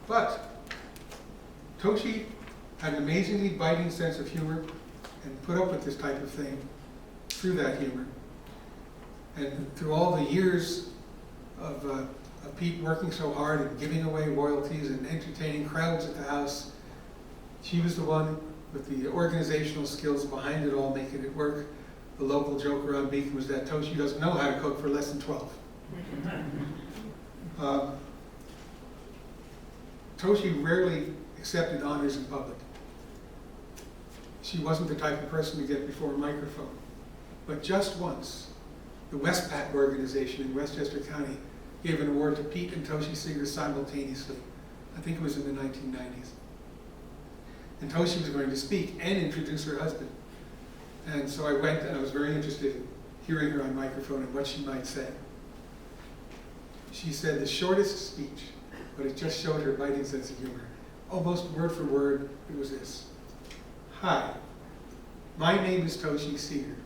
But Toshi had an amazingly biting sense of humor and put up with this type of thing through that humor. And through all the years of Pete working so hard and giving away royalties and entertaining crowds at the house, she was the one with the organizational skills behind it all, making it work. The local joke around Beacon was that Toshi doesn't know how to cook for less than 12. Toshi rarely accepted honors in public. She wasn't the type of person to get before a microphone. But just once, the Westpac organization in Westchester County gave an award to Pete and Toshi Seeger simultaneously. I think it was in the 1990s. And Toshi was going to speak and introduce her husband. And so I went, and I was very interested in hearing her on microphone and what she might say. She said the shortest speech, but it just showed her biting sense of humor. Almost word for word, it was this. "Hi, my name is Toshi Seeger.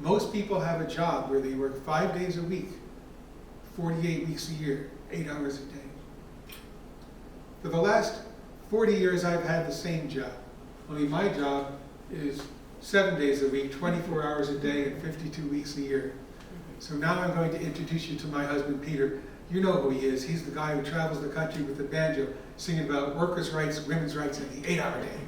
Most people have a job where they work 5 days a week, 48 weeks a year, 8 hours a day. For the last 40 years, I've had the same job. Only my job is 7 days a week, 24 hours a day, and 52 weeks a year. So now I'm going to introduce you to my husband, Peter. You know who he is. He's the guy who travels the country with the banjo, singing about workers' rights, women's rights, and the 8-hour day."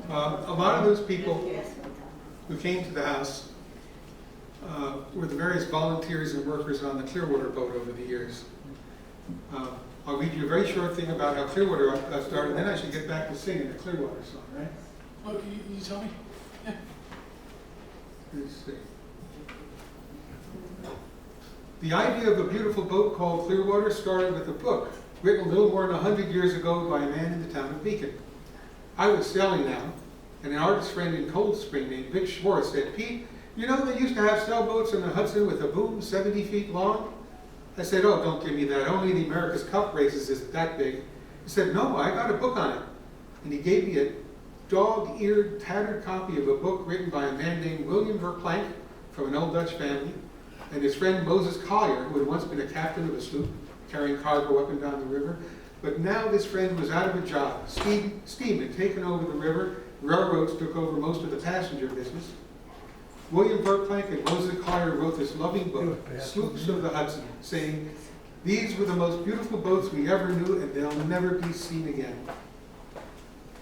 A lot of those people who came to the house were the various volunteers and workers on the Clearwater boat over the years. I'll read you a very short thing about how Clearwater got started, and then I should get back to singing the Clearwater song, right? Oh, you tell me? Yeah. Let's see. The idea of a beautiful boat called Clearwater started with a book written a little more than 100 years ago by a man in the town of Beacon. I was sailing now, and an artist friend in Cold Spring named Vic Schwartz said, "Pete, you know they used to have sailboats in the Hudson with a boom 70 feet long?" I said, "Oh, don't give me that. Only the America's Cup races isn't that big." He said, "No, I got a book on it." And he gave me a dog-eared, tattered copy of a book written by a man named William Verplank from an old Dutch family, and his friend Moses Collier, who had once been a captain of a sloop carrying cargo up and down the river. But now this friend was out of a job. Steam had taken over the river. Railroads took over most of the passenger business. William Verplank and Moses Collier wrote this loving book, Sloops of the Hudson, saying, "These were the most beautiful boats we ever knew, and they'll never be seen again."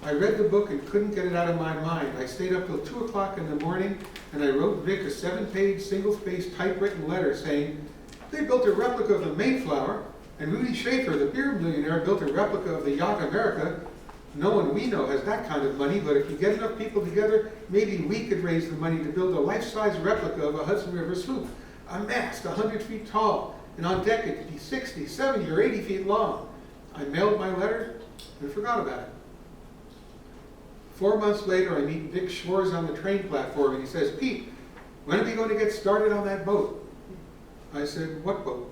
I read the book and couldn't get it out of my mind. I stayed up till 2 o'clock in the morning, and I wrote Vic a 7-page, single-spaced, typewritten letter saying, "They built a replica of the Mayflower, and Rudy Schaefer, the beer millionaire, built a replica of the yacht America. No one we know has that kind of money, but if you get enough people together, maybe we could raise the money to build a life-size replica of a Hudson River sloop, a mast 100 feet tall, and on deck it could be 60, 70, or 80 feet long." I mailed my letter and forgot about it. 4 months later, I meet Vic Schwartz on the train platform, and he says, "Pete, when are we going to get started on that boat?" I said, "What boat?"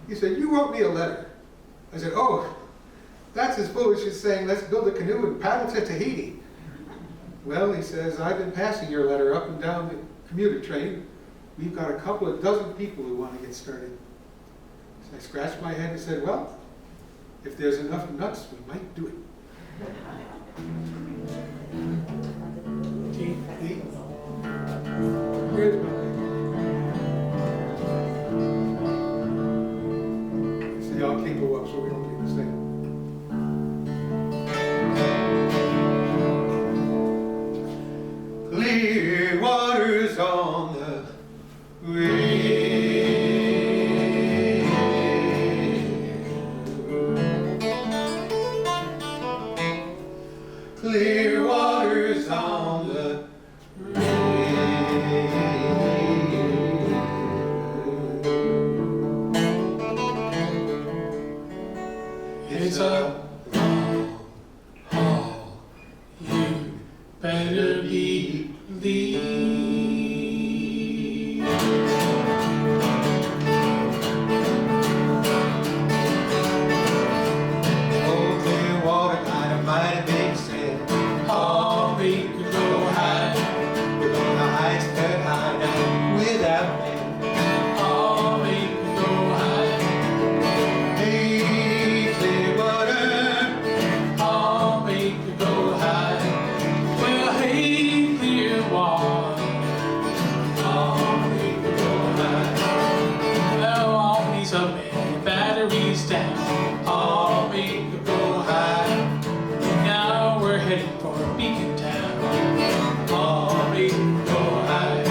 He said, "You wrote me a letter." I said, "Oh, that's as foolish as saying, let's build a canoe and paddle to Tahiti." "Well," he says, "I've been passing your letter up and down the commuter train. We've got a couple of dozen people who want to get started." So I scratched my head and said, "Well, if there's enough nuts, we might do it." Here's my see, y'all can't go up so we don't get the same. Clear waters on the way. Clear waters on the it's a long haul, you better believe. Oh, clear water, kind of mighty big sail. Oh, we could go high. We're gonna high, step high down without end. Oh, we could go high. Hey, clear water. Oh, we could go high. Well, hey, clear water. Oh, we could go high. Well, all these up and batteries down. Oh, we could go high. Now we're heading for Beacon Town. Oh, we could go high.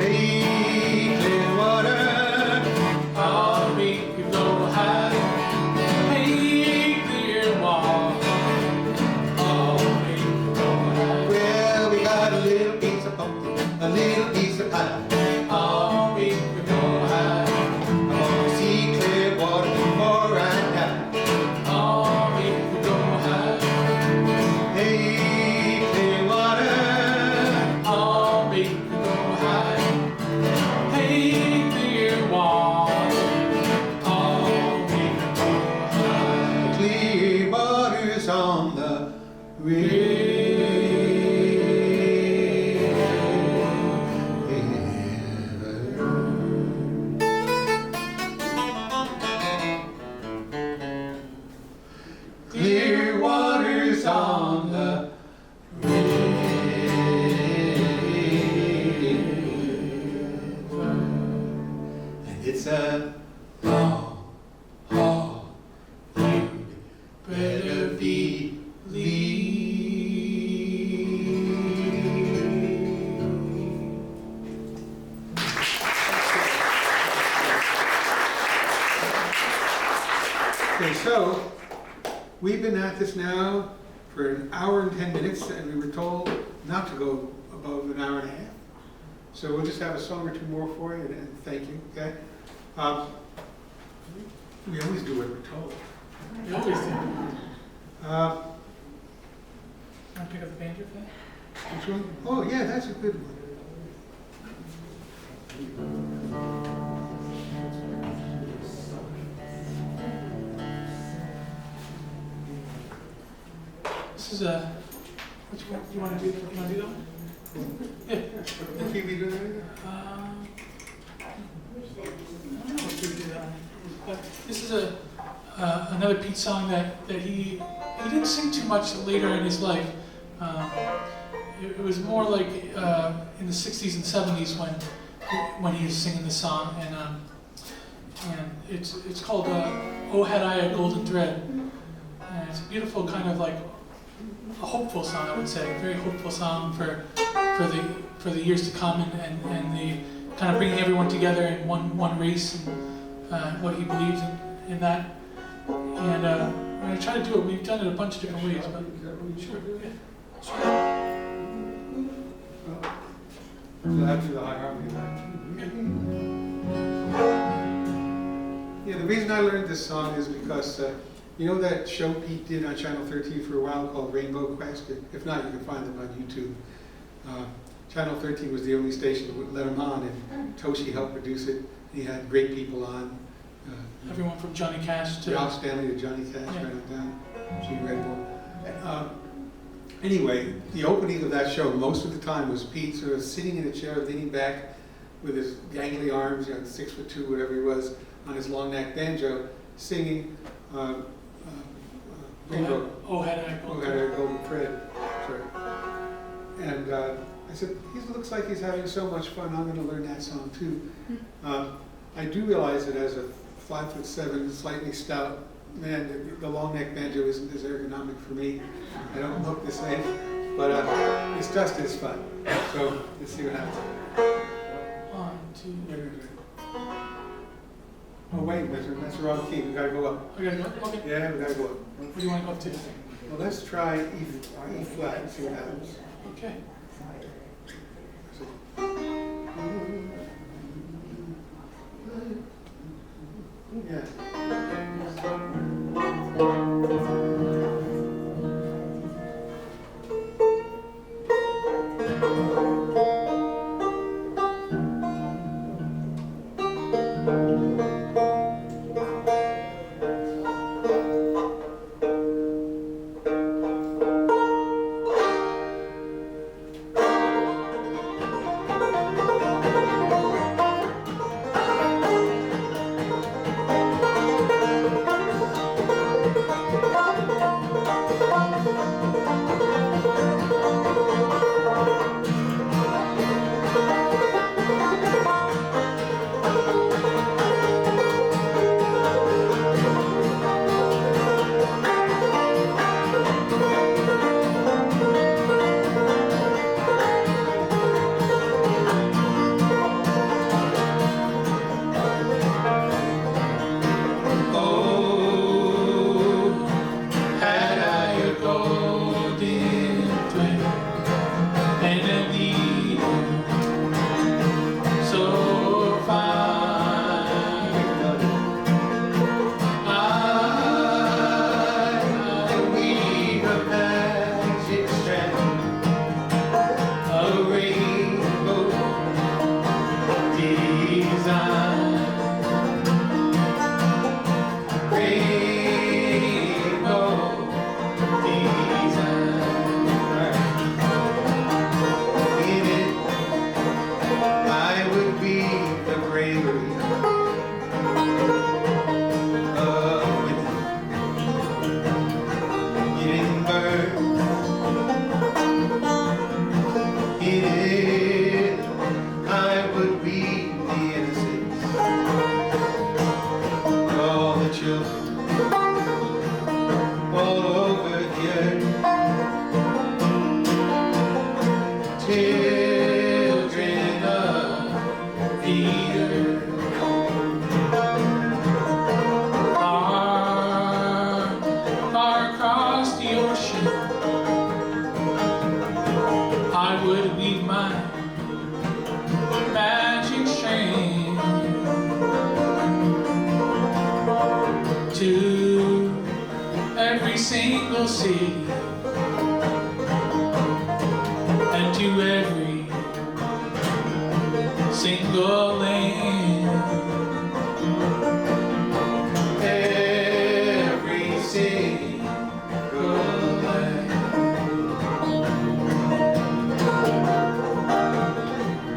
Hey, clear water. Oh, we could go high. Hey, clear water. Oh, we could go high. Well, we got a little piece of pumpkin, a little piece of pie. Oh, we could go high. I wanna see clear water before I die. Oh, we could go high. Hey, clear water. Oh, we could go high. Hey, clear water. Oh, we could go high. Clear waters on the clear waters on the river. And it's a long haul, you better believe. Okay, so we've been at this now for an hour and 10 minutes, and we were told not to go above an hour and a half. So we'll just have a song or two more for you, and thank you, okay? We always do what we're told. You always do. Uh, Want to pick up the banjo for that? Which one? Oh, yeah, that's a good one. This is a. Which one? You want to do? You want to do that one? Yeah. If we do that? I don't know if we do that one. But this is a another Pete song that he didn't sing too much later in his life. It was more like in the 60s and 70s when he was singing the song, and it's called "Oh Had I a Golden Thread," and it's a beautiful kind of like a hopeful song, I would say, a very hopeful song for the years to come, and the kind of bringing everyone together in one race and what he believes in that. And I'm going to try to do it. We've done it a bunch of different ways, but sure, yeah. Sure. We'll have to do the high harmony, right? Yeah, the reason I learned this song is because you know that show Pete did on Channel 13 for a while called Rainbow Quest? If not, you can find them on YouTube. Channel 13 was the only station that would let him on, and Toshi helped produce it. He had great people on. Everyone from Johnny Cash to Ralph Stanley to Johnny Cash, yeah. right on down. Gene Redbull. Anyway, the opening of that show, most of the time, was Pete sort of sitting in a chair, leaning back with his gangly arms, 6'2", whatever he was, on his long neck banjo, singing Rainbow. Oh, had I A Golden Thread. Sorry. And I said, he looks like he's having so much fun. I'm going to learn that song too. I do realize that as a 5'7", slightly stout man, the long neck banjo isn't as ergonomic for me. I don't look the same, but it's just as fun. So let's see what happens. 1, 2. Oh wait, that's the wrong key. We gotta go up. I gotta go. Okay. Yeah, we gotta go up. What do you want to go up to? Well, let's try E flat and see what happens. Okay. Yeah. Children of the earth. single city and to every single land. Every single land.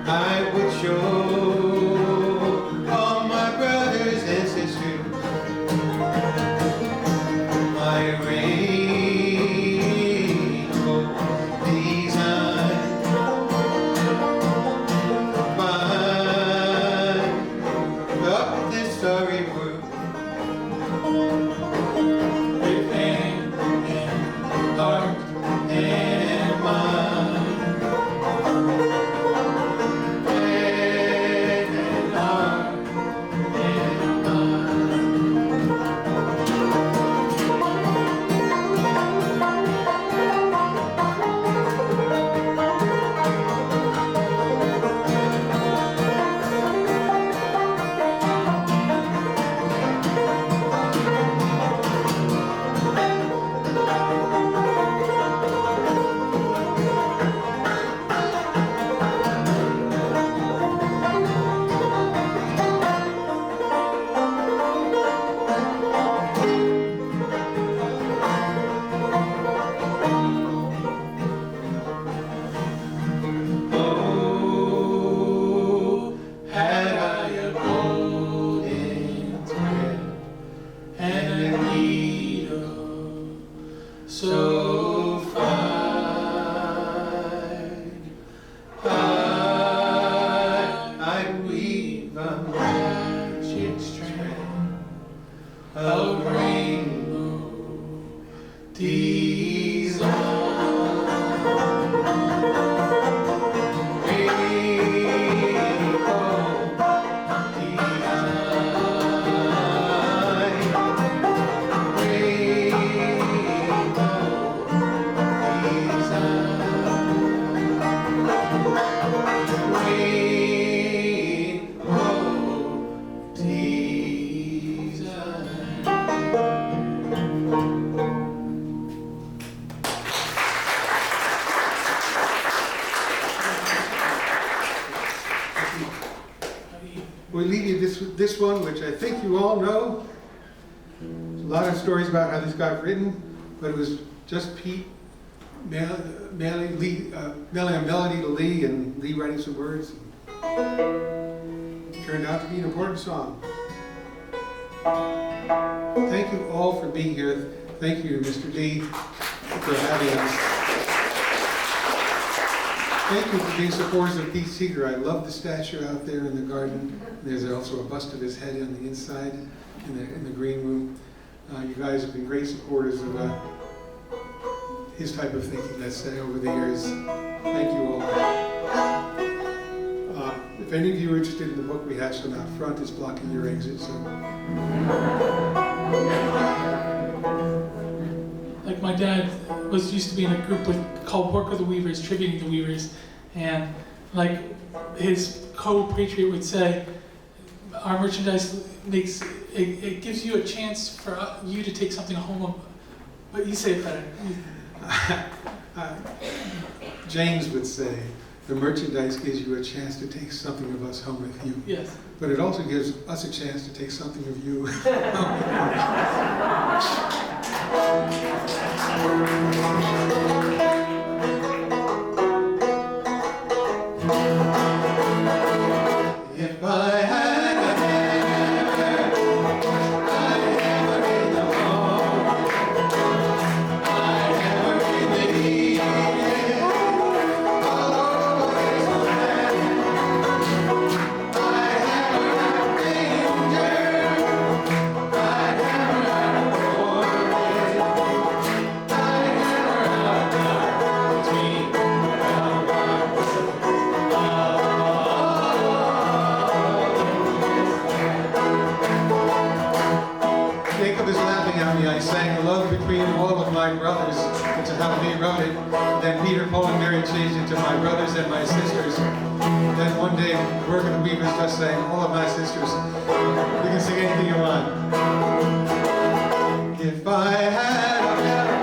I would show all my brothers and sisters my rainbow design. Climb up this starry world With hand and heart and mind. Hand and heart and oh, had I a golden thread and a needle so fine, I'd weave a magic strand of of rainbow design. We leave you this one, which I think you all know. There's a lot of stories about how this got written, but it was just Pete mailing a melody to Lee, and Lee writing some words. It turned out to be an important song. Thank you all for being here. Thank you, Mr. Lee, for having us. Thank you for being supporters of Pete Seeger. I love the statue out there in the garden. There's also a bust of his head on the inside in the green room. You guys have been great supporters of his type of thinking, let's say, over the years. Thank you all. If any of you are interested in the book, we have some out front. It's blocking your exit. So. Like my dad used to be in a group called Work of the Weavers, tributing the Weavers, and like his co-patriot would say, our merchandise makes it gives you a chance for you to take something home. But you say it better. James would say, the merchandise gives you a chance to take something of us home with you. Yes. But it also gives us a chance to take something of you. If I had a hammer, I'd hammer in the wall. I'd hammer in the evening, all over this land. I'd hammer out a danger, I'd hammer out a forest, I'd hammer out between Jacob is laughing at me. I sang Love Between All of My Brothers, which is how he wrote it. Then Peter, Paul, and Mary changed it to My Brothers and My Sisters. Then one day, Work of the Weavers just sang All of My Sisters. You can sing anything you want. If I had a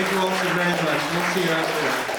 Thank you all so very much. We'll see you after that.